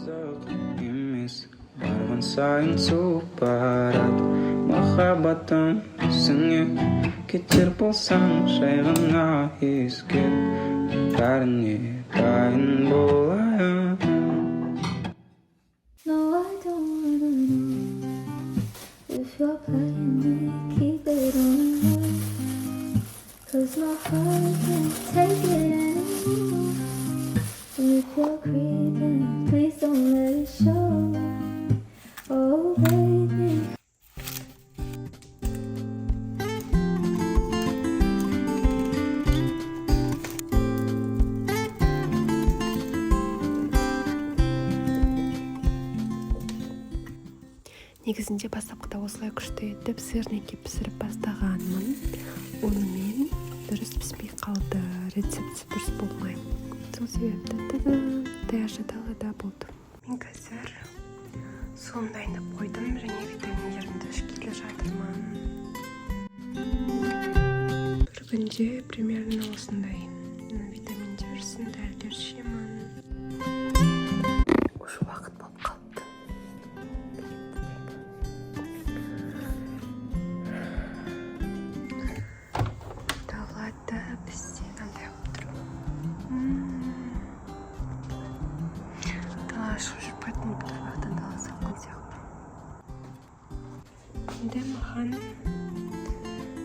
Емес барған сайын суып барады махаббатым есіңе кетер болсаң жай ғана ескер бәріне дайын болайын. No, I don't wanna know if you're playing me, keep it on low. 'Cause my heart can't take it anymore. If you're creeping, please don't let it show. Oh baby. Негізінде бастапқыда осылай күшті етіп сырники пісіріп бастағанмын. Онымен дұрыс піспей қалды, рецепті дұрыс болмай. Сол себепті таяқ далада болды. Мен қазір суым дайындап қойдым және витаминдерімді ішіп келе жатырмын. Бір күнде примерно осындай витаминдер, дәрілер ішемін. Уже уақыт болып қалды. Далада бізде мынандай болып тұр. Дала шығып жүрмейтін бір уақыттан дала салқын сияқты. Енді маған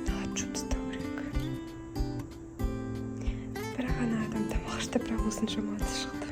дала жуып тастау керек. Бір ғана адам тамақ ішті, бірақ осынша мазасы шықты.